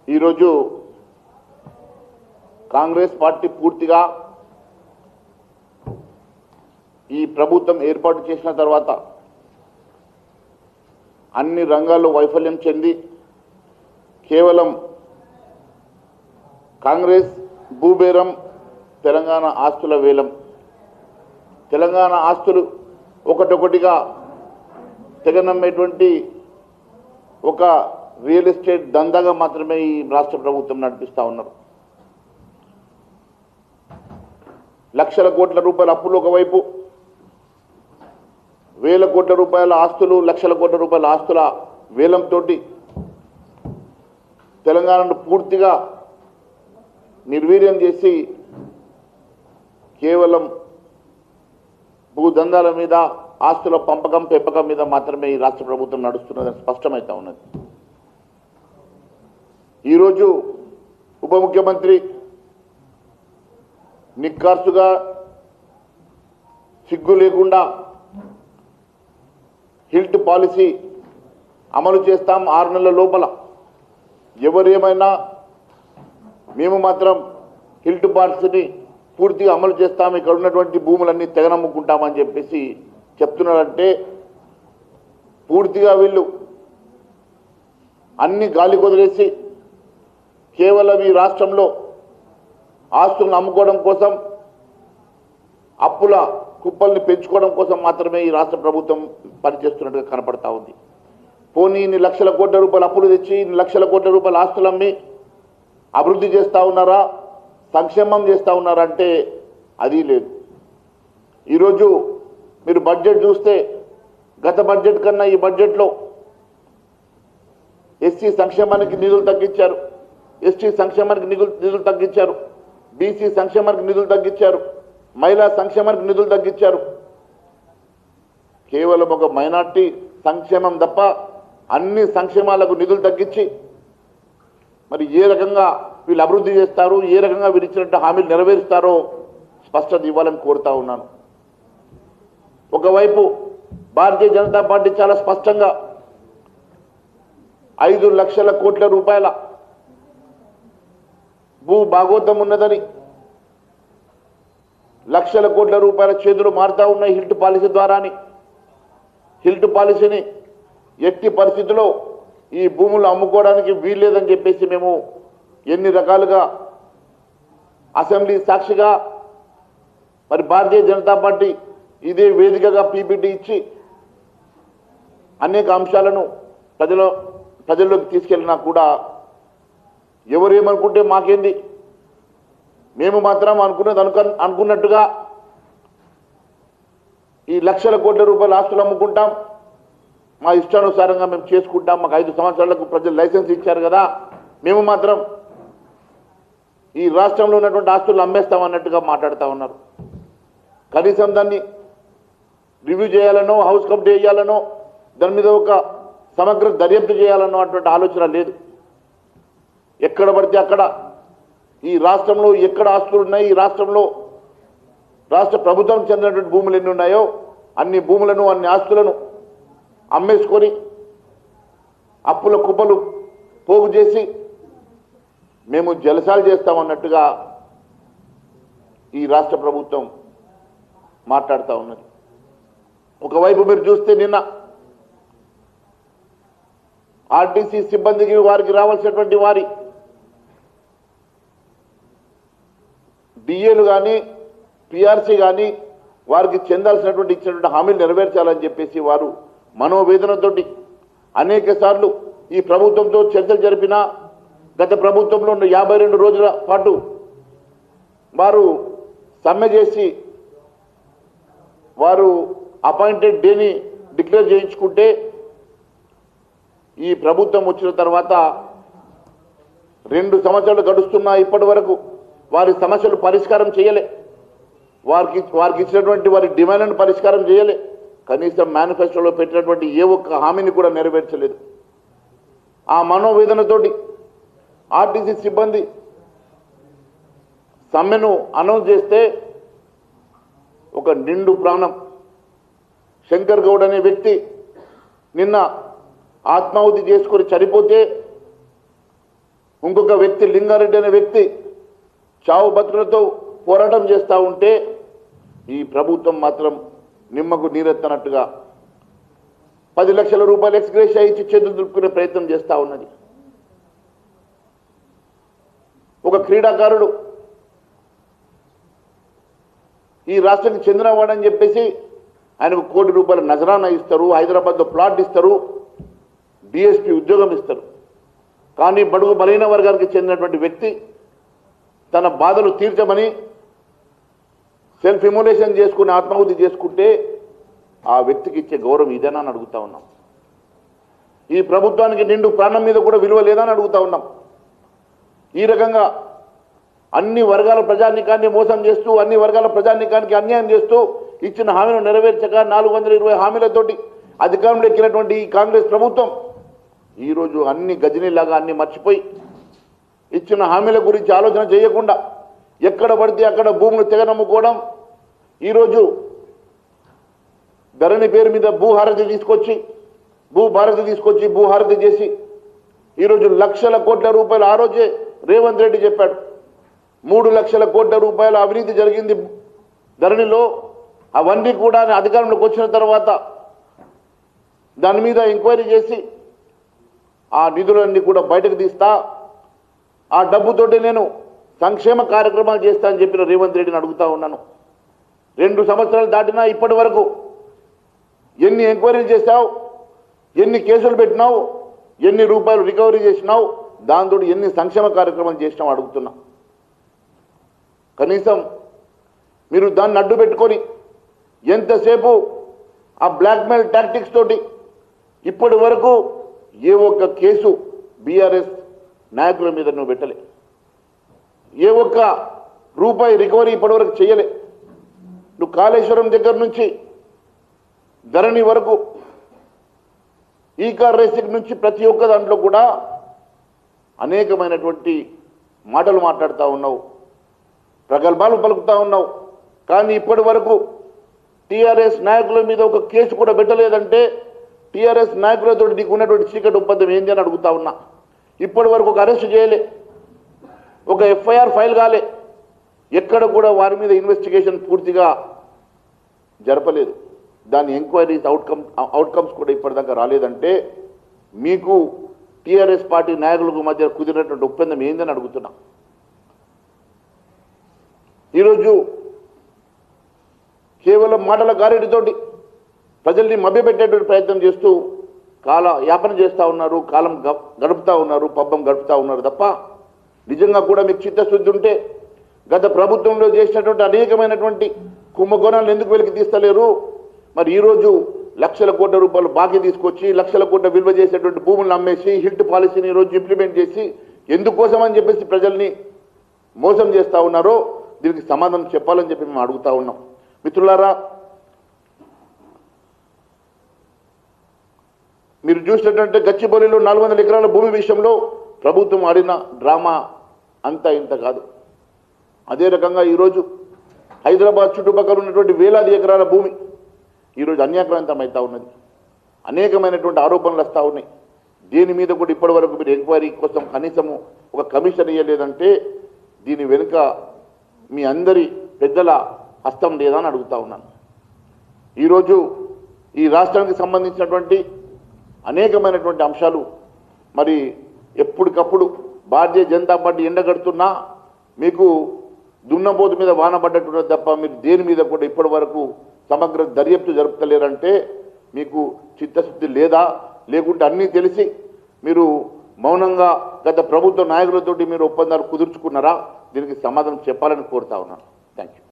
ఈరోజు కాంగ్రెస్ పార్టీ పూర్తిగా ఈ ప్రభుత్వం ఏర్పాటు చేసిన తర్వాత అన్ని రంగాల్లో వైఫల్యం చెంది కేవలం కాంగ్రెస్ భూబేరం తెలంగాణ ఆస్తుల వేలం, తెలంగాణ ఆస్తులు ఒకటొకటిగా తెగనమ్మేటువంటి ఒక రియల్ ఎస్టేట్ దందాగా మాత్రమే ఈ రాష్ట్ర ప్రభుత్వం నడిపిస్తూ ఉన్నారు. లక్షల కోట్ల రూపాయల అప్పులు ఒకవైపు, వేల కోట్ల రూపాయల ఆస్తులు, లక్షల కోట్ల రూపాయల ఆస్తుల వేలంతో తెలంగాణను పూర్తిగా నిర్వీర్యం చేసి కేవలం భూదందాల మీద, ఆస్తుల పంపకం పెంపకం మీద మాత్రమే ఈ రాష్ట్ర ప్రభుత్వం నడుస్తున్నదని స్పష్టమవుతా ఉన్నది. ఈరోజు ఉప ముఖ్యమంత్రి నిక్కార్సుగా సిగ్గు లేకుండా హిల్ట్ పాలసీ అమలు చేస్తాం 6 నెలల లోపల, ఎవరేమైనా మేము మాత్రం హిల్ట్ పాలసీని పూర్తిగా అమలు చేస్తాం, ఇక్కడ ఉన్నటువంటి భూములన్నీ తెగనమ్ముకుంటామని చెప్పేసి చెప్తున్నారంటే పూర్తిగా వీళ్ళు అన్ని గాలి కొదిలేసి కేవలం ఈ రాష్ట్రంలో ఆస్తులను అమ్ముకోవడం కోసం, అప్పుల కుప్పల్ని పెంచుకోవడం కోసం మాత్రమే ఈ రాష్ట్ర ప్రభుత్వం పనిచేస్తున్నట్టుగా కనపడతా ఉంది. పోనీ ఇన్ని లక్షల కోట్ల రూపాయల అప్పులు తెచ్చి ఇన్ని లక్షల కోట్ల రూపాయల ఆస్తులు అమ్మి అభివృద్ధి చేస్తూ ఉన్నారా, సంక్షేమం చేస్తూ ఉన్నారా అంటే అది లేదు. ఈరోజు మీరు బడ్జెట్ చూస్తే గత బడ్జెట్ కన్నా ఈ బడ్జెట్లో ఎస్సీ సంక్షేమానికి నిధులు తగ్గించారు, ఎస్టీ సంక్షేమానికి నిధులు తగ్గించారు, బీసీ సంక్షేమానికి నిధులు తగ్గించారు, మహిళా సంక్షేమానికి నిధులు తగ్గించారు. కేవలం ఒక మైనార్టీ సంక్షేమం తప్ప అన్ని సంక్షేమాలకు నిధులు తగ్గించి మరి ఏ రకంగా వీళ్ళు అభివృద్ధి చేస్తారు, ఏ రకంగా వీరు ఇచ్చినట్టు హామీలు నెరవేరుస్తారో స్పష్టత ఇవ్వాలని కోరుతా ఉన్నాను. ఒకవైపు భారతీయ జనతా పార్టీ చాలా స్పష్టంగా 5 లక్షల కోట్ల రూపాయల భూ భాగోతం ఉన్నదని, లక్షల కోట్ల రూపాయల చేతులు మారుతా ఉన్నాయి హిల్ట్ పాలసీ ద్వారాని. హిల్ట్ పాలసీని ఎట్టి పరిస్థితుల్లో ఈ భూములు అమ్ముకోవడానికి వీల్లేదని చెప్పేసి మేము ఎన్ని రకాలుగా అసెంబ్లీ సాక్షిగా మరి భారతీయ జనతా పార్టీ ఇదే వేదికగా పీపీటీ ఇచ్చి అనేక అంశాలను ప్రజల్లోకి తీసుకెళ్ళినా కూడా ఎవరేమనుకుంటే మాకేంది, మేము మాత్రం అనుకున్నట్టుగా ఈ లక్షల కోట్ల రూపాయల ఆస్తులు అమ్ముకుంటాం, మా ఇష్టానుసారంగా మేము చేసుకుంటాం, మాకు 5 సంవత్సరాలకు ప్రజలు లైసెన్స్ ఇచ్చారు కదా, మేము మాత్రం ఈ రాష్ట్రంలో ఉన్నటువంటి ఆస్తులు అమ్మేస్తాం అన్నట్టుగా మాట్లాడుతూ ఉన్నారు. కనీసం దాన్ని రివ్యూ చేయాలనో, హౌస్ కమిటీ చేయాలనో, దాని మీద ఒక సమగ్ర దర్యాప్తు చేయాలనో అటువంటి ఆలోచన లేదు. ఎక్కడ పడితే అక్కడ ఈ రాష్ట్రంలో ఎక్కడ ఆస్తులు ఉన్నాయి, ఈ రాష్ట్రంలో రాష్ట్ర ప్రభుత్వం చెందినటువంటి భూములు ఎన్ని ఉన్నాయో అన్ని భూములను, అన్ని ఆస్తులను అమ్మేసుకొని అప్పుల కుప్పలు పోగు చేసి మేము జలసాలు చేస్తామన్నట్టుగా ఈ రాష్ట్ర ప్రభుత్వం మాట్లాడుతూ ఉన్నది. ఒకవైపు మీరు చూస్తే నిన్న ఆర్టీసీ సిబ్బందికి వారికి రావాల్సినటువంటి వారి డిఏలు కానీ, పిఆర్సీ కానీ వారికి చెందాల్సినటువంటి ఇచ్చినటువంటి హామీలు నెరవేర్చాలని చెప్పేసి వారు మనోవేదనతోటి అనేక సార్లు ఈ ప్రభుత్వంతో చర్చలు జరిపినా, గత ప్రభుత్వంలో ఉన్న 52 రోజుల పాటు వారు సమ్మె చేసి వారు అపాయింటెడ్ డేని డిక్లేర్ చేయించుకుంటే ఈ ప్రభుత్వం వచ్చిన తర్వాత 2 సంవత్సరాలు గడుస్తున్నా ఇప్పటి వరకు వారి సమస్యలు పరిష్కారం చేయలే, వారికి ఇచ్చినటువంటి వారి డిమాండ్లను పరిష్కారం చేయలే, కనీసం మేనిఫెస్టోలో పెట్టినటువంటి ఏ ఒక్క హామీని కూడా నెరవేర్చలేదు. ఆ మనోవేదనతోటి ఆర్టీసీ సిబ్బంది సమ్మెను అనౌన్స్ చేస్తే ఒక నిండు ప్రాణం శంకర్ గౌడ్ అనే వ్యక్తి నిన్న ఆత్మాహుతి చేసుకొని చనిపోతే ఇంకొక వ్యక్తి లింగారెడ్డి అనే వ్యక్తి చావు బతుకులతో పోరాటం చేస్తూ ఉంటే ఈ ప్రభుత్వం మాత్రం నిమ్మకు నీరెత్తనట్టుగా 10 లక్షల రూపాయలు ఎక్స్గ్రేషియా ఇచ్చి చేతులు దులుపుకునే ప్రయత్నం చేస్తూ ఉన్నది. ఒక క్రీడాకారుడు ఈ రాష్ట్రానికి చెందినవాడని చెప్పేసి ఆయనకు ₹1 కోటి నజరానా ఇస్తారు, హైదరాబాద్లో ప్లాట్ ఇస్తారు, డిఎస్పీ ఉద్యోగం ఇస్తారు. కానీ బడుగు బలహీన వర్గానికి చెందినటువంటి వ్యక్తి తన బాధలు తీర్చమని సెల్ఫ్ ఇమోలేషన్ చేసుకుని ఆత్మాహుతి చేసుకుంటే ఆ వ్యక్తికి ఇచ్చే గౌరవం ఇదేనా అని అడుగుతా ఉన్నాం. ఈ ప్రభుత్వానికి నిండు ప్రాణం మీద కూడా విలువ లేదా అని అడుగుతా ఉన్నాం. ఈ రకంగా అన్ని వర్గాల ప్రజానీకాన్ని మోసం చేస్తూ, అన్ని వర్గాల ప్రజానీకానికి అన్యాయం చేస్తూ, ఇచ్చిన హామీలను నెరవేర్చక 420 హామీలతోటి అధికారంలో ఎక్కినటువంటి ఈ కాంగ్రెస్ ప్రభుత్వం ఈరోజు అన్ని గజనీలాగా అన్ని మర్చిపోయి ఇచ్చిన హామీల గురించి ఆలోచన చేయకుండా ఎక్కడ పడితే అక్కడ భూములు తెగనమ్ముకోవడం, ఈరోజు ధరణి పేరు మీద భూహారతి తీసుకొచ్చి భూహారతి చేసి ఈరోజు లక్షల కోట్ల రూపాయలు, ఆ రోజే రేవంత్ రెడ్డి చెప్పాడు 3 లక్షల కోట్ల రూపాయల అవినీతి జరిగింది ధరణిలో. అవన్నీ కూడా అధికారంలోకి వచ్చిన తర్వాత దాని మీద ఎంక్వైరీ చేసి ఆ నిధులన్నీ కూడా బయటకు తీస్తా, ఆ డబ్బుతోటి నేను సంక్షేమ కార్యక్రమాలు చేస్తా అని చెప్పిన రేవంత్ రెడ్డిని అడుగుతా ఉన్నాను. 2 సంవత్సరాలు దాటినా ఇప్పటి వరకు ఎన్ని ఎంక్వైరీలు చేశావు, ఎన్ని కేసులు పెట్టినావు, ఎన్ని రూపాయలు రికవరీ చేసినావు, దాంతో ఎన్ని సంక్షేమ కార్యక్రమాలు చేసినావు అడుగుతున్నా. కనీసం మీరు దాన్ని అడ్డు పెట్టుకొని ఎంతసేపు ఆ బ్లాక్మెయిల్ టాక్టిక్స్ తోటి ఇప్పటి వరకు ఏ ఒక్క కేసు బీఆర్ఎస్ నాయకుల మీద నువ్వు పెట్టలే, ఏ ఒక్క రూపాయి రికవరీ ఇప్పటివరకు చేయలే. నువ్వు కాళేశ్వరం దగ్గర నుంచి ధరణి వరకు, ఈ కార్ రేసింగ్ నుంచి ప్రతి ఒక్క దాంట్లో కూడా అనేకమైనటువంటి మాటలు మాట్లాడుతూ ఉన్నావు, ప్రగల్భాలు పలుకుతూ ఉన్నావు. కానీ ఇప్పటి వరకు టీఆర్ఎస్ నాయకుల మీద ఒక కేసు కూడా పెట్టలేదంటే టీఆర్ఎస్ నాయకులతో నీకు ఉన్నటువంటి చీకటి ఒప్పందం ఏంటి అని అడుగుతా ఉన్నా. ఇప్పటి వరకు ఒక అరెస్ట్ చేయలే, ఒక ఎఫ్ఐఆర్ ఫైల్ కాలే, ఎక్కడ కూడా వారి మీద ఇన్వెస్టిగేషన్ పూర్తిగా జరపలేదు. దాని ఎంక్వైరీస్ అవుట్కమ్స్ కూడా ఇప్పటిదాకా రాలేదంటే మీకు టీఆర్ఎస్ పార్టీ నాయకులకు మధ్య కుదిరినటువంటి ఒప్పందం ఏందని అడుగుతున్నా. ఈరోజు కేవలం మాటల గారెడితోటి ప్రజల్ని మభ్యపెట్టేటువంటి ప్రయత్నం చేస్తూ యాపన చేస్తూ ఉన్నారు, కాలం గడుపుతూ ఉన్నారు, పబ్బం గడుపుతూ ఉన్నారు తప్ప నిజంగా కూడా మీకు చిత్తశుద్ధి ఉంటే గత ప్రభుత్వంలో చేసినటువంటి అనేకమైనటువంటి కుంభకోణాలను ఎందుకు వెలికి తీస్తలేరు? మరి ఈరోజు లక్షల కోట్ల రూపాయలు బాకీ తీసుకొచ్చి లక్షల కోట్ల విలువ చేసేటువంటి భూములను అమ్మేసి హిల్ట్ పాలసీని ఈరోజు ఇంప్లిమెంట్ చేసి ఎందుకోసం అని చెప్పేసి ప్రజల్ని మోసం చేస్తూ ఉన్నారో దీనికి సమాధానం చెప్పాలని చెప్పి మేము అడుగుతా ఉన్నాం. మిత్రులారా, మీరు చూసినటువంటి గచ్చిబౌలిలో 400 ఎకరాల భూమి విషయంలో ప్రభుత్వం ఆడిన డ్రామా అంతా ఇంత కాదు. అదే రకంగా ఈరోజు హైదరాబాద్ చుట్టుపక్కల ఉన్నటువంటి వేలాది ఎకరాల భూమి ఈరోజు అన్యాక్రాంతమవుతా ఉన్నది. అనేకమైనటువంటి ఆరోపణలు వస్తూ ఉన్నాయి. దీని మీద కూడా ఇప్పటి వరకు మీరు ఎంక్వైరీ కోసం కనీసము ఒక కమిషన్ ఇవ్వలేదంటే దీని వెనుక మీ అందరి పెద్దల హస్తం లేదా అని అడుగుతా ఉన్నాను. ఈరోజు ఈ రాష్ట్రానికి సంబంధించినటువంటి అనేకమైనటువంటి అంశాలు మరి ఎప్పటికప్పుడు భారతీయ జనతా పార్టీ ఎండగడుతున్నా మీకు దున్నపోతు మీద వాన పడ్డట్టున్నది తప్ప మీరు దేని మీద కూడా ఇప్పటి వరకు సమగ్ర దర్యాప్తు జరుపుతలేరంటే మీకు చిత్తశుద్ధి లేదా, లేకుంటే అన్నీ తెలిసి మీరు మౌనంగా గత ప్రభుత్వ నాయకులతోటి మీరు ఒప్పందాలు కుదుర్చుకున్నారా? దీనికి సమాధానం చెప్పాలని కోరుతా ఉన్నాను. Thank you.